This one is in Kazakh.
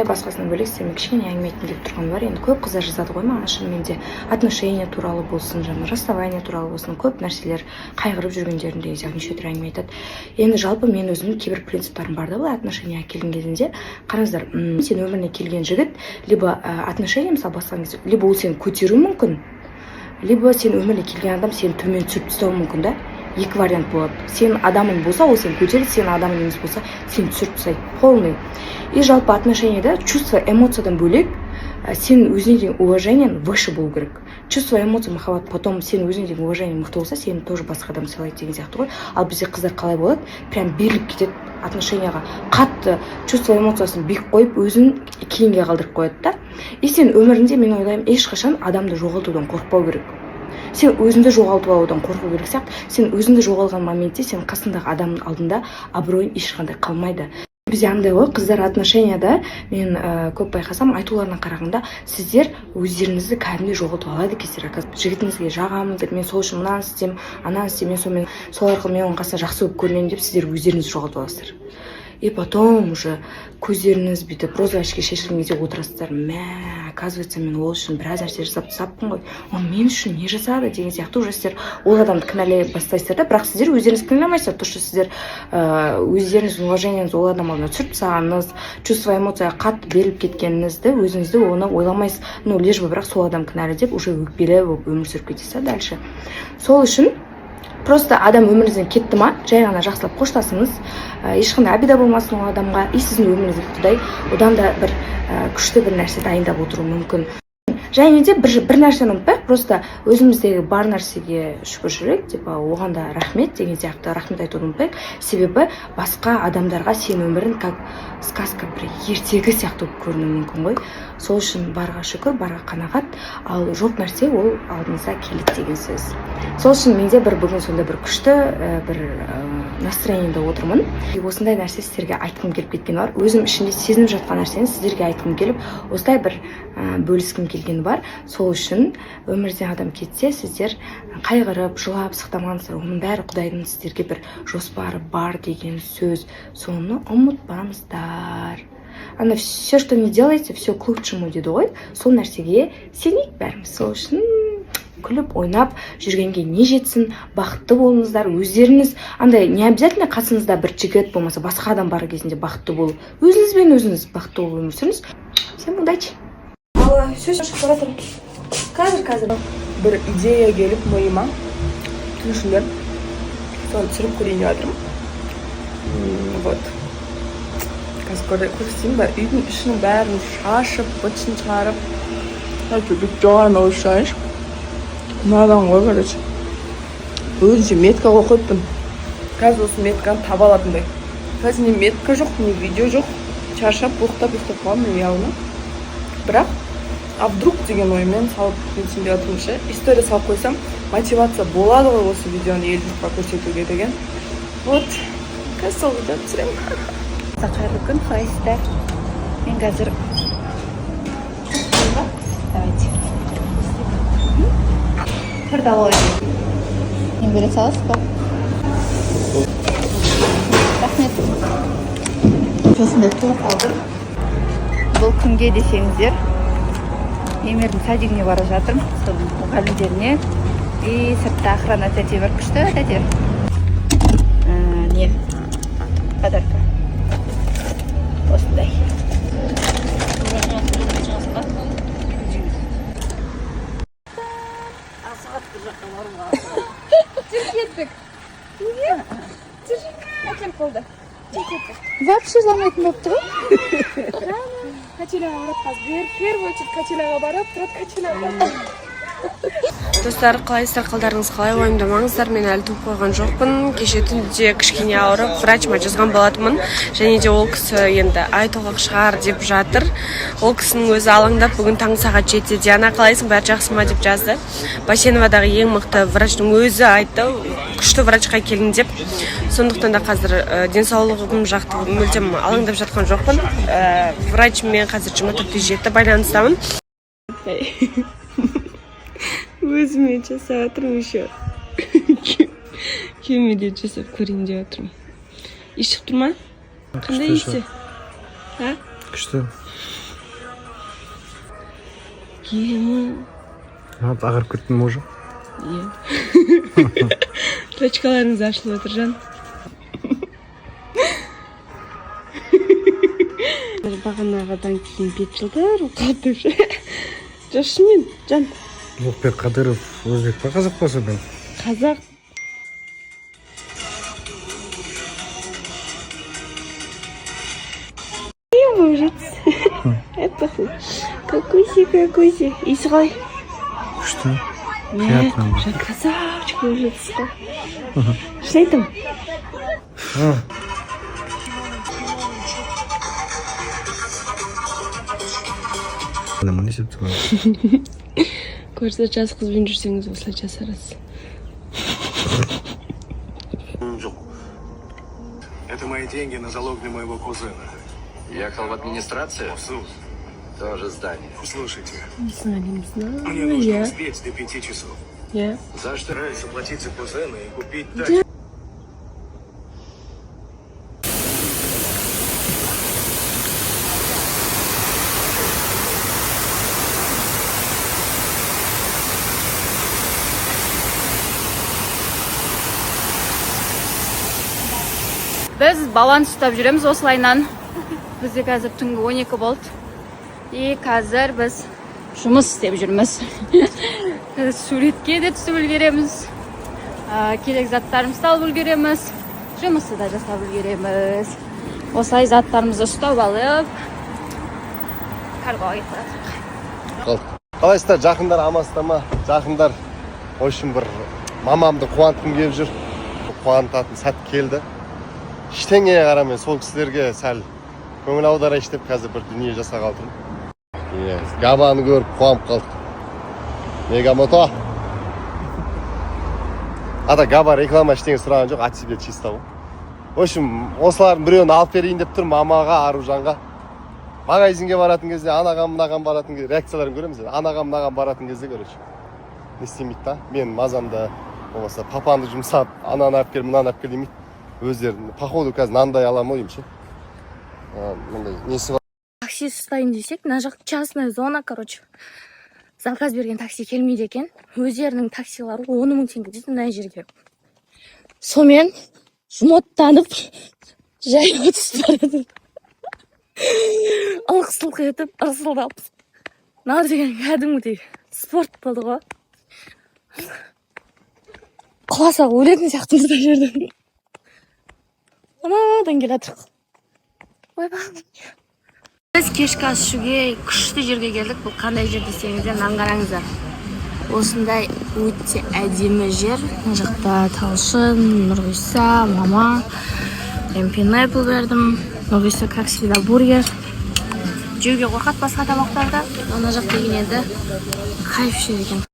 басқасынан бөлек сіздермен кішкене әңгіме айтқым келіп тұрған бар. Енді көп қыздар жазады ғой маған шынымен де отношения туралы болсын, жаңа расставание туралы болсын, көп нәрселер қайғырып жүргендерін деген сияқты неше түрлі әңгіме айтады. Енді жалпы мен өзімнің кейбір принциптарым бар да былай отношенияға келген кезінде. Қараңыздар, сен өміріне келген жігіт либо отношения мысалы бастаған кезде, либо ол сені көтеруі мүмкін, либо сен өміріне келген адам сені төмен түсіріп тастауы мүмкін да. Екі вариант болады. Сен адамың болса, ол сені көтереді, сен адамың емес болса, сені түсіріп тастайды. Полный. И жалпы отношенияда чувство, эмоциядан бөлек сен өзіңе деген уважениең выше болу керек. Чувство, эмоция, махаббат, потом сен өзіңе деген уважениең мықты болса, сені тоже басқа адам сыйлайды деген сияқты ғой. Ал бізде қыздар қалай болады? Прям беріліп кетеді отношенияға. Қатты чувство, эмоциясын биік қойып, өзін кейінге қалдырып қояды да. И сен өмірінде, мен ойлаймын, ешқашан адамды жоғалтудан қорықпау керек. Сен өзіңді жоғалтып алудан қорқу керек сияқты. Сен өзіңді жоғалған моментте сен қасындағы адамның алдында абыройың ешқандай қалмайды. Бізде андай ғой, қыздар отношенияда мен көп байқасам, айтуларына қарағанда, сіздер өздеріңізді кәдімгідей жоғалтып алады екенсіздер. Жігітіңізге жағамын деп, мен сол үшін мынаны істеймін, ананы істеймін, сол арқылы мен оның қасында жақсы болып көрінемін деп, сіздер өздеріңізді жоғалтып аласыздар. И потом уже көздеріңіз бүйтіп роза очки шешілген кезде отырасыздар. Оказывается, мен ол үшін біраз нәрсе жасап тастаппын ғой. Ол мен үшін не жасады деген сияқты уже сіздер ол адамды кінәлай бастайсыздар да, бірақ сіздер өздеріңіз кінәламайсыздар. То, что сіздер өздеріңіздің уважениеңізді ол адам алдына түсіріп тастағаныңыз, чувство, эмоцияға қатты беріліп кеткеніңізді, өзіңізді оны ойламайсыз. Ну, лишь бы бірақ сол адам кінәлі деп уже өкпелі болып өмір сүріп кетесіз дальше. Сол үшін просто адам өміріңізден кетті ма, жай ғана жақсылап қоштасыңыз, ешқандай обида болмасын ол адамға, и сіздің өміріңізге Құдай одан да бір күшті бір нәрсе дайындап отыруы мүмкін. Және де бір нәрсені ұмытпайық, просто өзіміздегі бар нәрсеге шүкіршілік, оған да рахмет деген сияқты рахмет айтуды ұмытпайық. Себебі басқа адамдарға сен өмірін как сказка, бір ертегі сияқты көрінуі мүмкін ғой. Сол үшін барға шүкір, барға қанағат, ал жоқ нәрсе ол алдыңызға келеді деген сөз. Сол үшін менде бүгін сонда бір күшті бір настроениеде отырмын. Осындай нәрсе сіздерге айтқым келіп кеткен бар. Өзім ішінде сезініп жатқан нәрсені сіздерге айтқым келіп, осылай бір бөліскім келген бар. Сол үшін өмірден адам кетсе, сіздер қайғырып, жылап, сықтамаңыздар. Оның бәрі Құдайдың сіздерге бір жоспары бар деген сөз. Соны ұмытпаңыздар. Ана все, что не делаете, все к лучшему дейді ғой. Сол нәрсеге сенейік бәріміз. Сол үшін күліп, ойнап жүргенге не жетсін, бақытты болыңыздар. Өздеріңіз андай не обязательно қасыңызда бір жігіт болмаса басқа адам бар кезінде бақытты болу. Өзіңізбен өзіңіз бақытты болып өмір сүріңіз. Всем удачи. Все шығып баратырмын. Қазір бір идея келіп миыма. Түсіншілер. Соны түсіріп көрейін деп жатырмын. Вот. Қазір көрсетейін ба? Үйдің ішінің бәрін шашып, бытшын шығарып. Бүйтіп жоғарына ойшайыншы. Мынадан ғой, короче. Өзінше метка қойыппын. Қазір осы метканы таба алатындай. Қазір не метка жоқ, не видео жоқ. Шаршап, ұйықтап қаламын, ұялына. Бірақ, а вдруг деген оймен салып кетсем деп жатырмын. История салып қойсам, мотивация болады ғой осы видеоны ел жұртқа көрсетуге деген. Вот, қазір сол видеоны түсіремін. Қайырлы күн, қалайсыздар? Мен қазір давайте бір дала ойдым. Мен бере саласыз ба? Рахмет. Осындай тоқ алдым. Бұл күнге десеңіздер, Емердің садигіне бара жатырмын, соның мұғалімдеріне. И сыртта охрана тәте бар, күшті тәте. Не? Подарка. Осындай. Кеттік. Неге? Әкеліп қолды. Вообще жыламайтын болып тұр ғой. Качеляға барып қазір. Первый очередь качеляға барып, тұрат качеляға. Достар, қалайсыздар, қалдарыңыз қалай, уайымдамаңыздар, мен әлі туып қойған жоқпын. Кеше түнде кішкене ауырып, врачыма жазған болатынмын. Және де ол кісі енді ай толғақ шығар деп жатыр. Ол кісінің өзі алаңдап, бүгін таң сағат 7-де Диана, қалайсың, бәрі жақсы ма деп жазды. Басеновадағы ең мықты врачтың өзі айтты, күшті врачқа келін деп. Сондықтан да қазір денсаулығым жақты мүлдем алаңдап жатқан жоқпын. Врачмен қазір 24-7 байланыстамын. Өзіме жасап жатырмын еще. Күйеуіме де жасап көрейін деп жатырмын. Еш шығып тұр ма? Қандай иісі? Күшті. Ағырып кеттің ме уже? Иә. Точкаларыңыз ашылып отыр, жан. Бағанағыдан кейін 5 жылдар оқыдым. Шынымен, жан. Ұлықбек Қадыров өзбек па қазақ па содан? Қазақ. Может. Это какой-си. Иісі қалай? Күшті. Приятно. Жан красавчик болып жатсыз ғой. Шын айтам. Не есепті ғой. Көрсе жас қызбен жүрсеңіз осылай жасарасыз. Это мои деньги на залог для моего кузена. Ехал в администрацию? Суд. Тоже здание. Слушайте, Не знаю. мне нужно успеть до 5 часов. Я. За что? Стараюсь оплатить за кузена и купить дачу. Біз баланс ұстап жүреміз осылайнан. Бізде қазір түнгі 12 болды. И қазір біз жұмыс істеп жүрміз. Суретке де түсіп үлгереміз. Керек заттарымызды алып үлгереміз. Жұмысты да жасап үлгереміз. Осылай заттарымызды ұстап алып, карғаға кетіп жатырмыз. Қалайсыздар, жақындар амансыздар ма? Жақындар, ойшым бір мамамды қуантқым келіп жүр. Қуантатын сәт келді. Ештеңеге қарамай сол кісілерге сәл көңіл аударайыншы деп қазір бір дүние жасап қалдым. Габаны көріп қуанып қалдық. Мегамото. Ата Габа реклама ештеңе сұраған жоқ, от себе чисто ғой. В общем, осылардың біреуін алып берейін деп тұрмын мамаға, Аружанға. Магазинге баратын кезде, анағам, мынаған баратын кезде, реакцияларын көреміз. Анағам, мынаған баратын кезде, короче. Не істемейді да? Мен мазамды, болмаса папамды жұмсап, ананы алып кел, мынаны алып кел демейді. Өздерін, походу қазір нандай аламын ойым ше. Мындай несі бар. Такси ұстайын десек, мына жақ частная зона, короче. Заказ берген такси келмейді екен. Өздерінің таксилары 10 000 теңге дейді мына жерге. Сонымен жұматтанып, жай өтіп барады. Алқысылық етіп, ырсылдап. Мынау деген кәдімгідей спорт болды ғой. Құласа өлетін сияқтымыз да жерден. Анадан келатырық. Біз кешкі ас ішуге күшті жерге келдік. Бұл қандай жер десеңіздер, аңғараңыздар. Осындай өте әдемі жер. Мына жақта Талшын, Нұрғиса, мама. Мен пинапл бердім. Нұрғиса, как всегда, бургер. Жеуге қорқат басқа тамақтарда. Ана жақта деген еді. Кайф жер екен.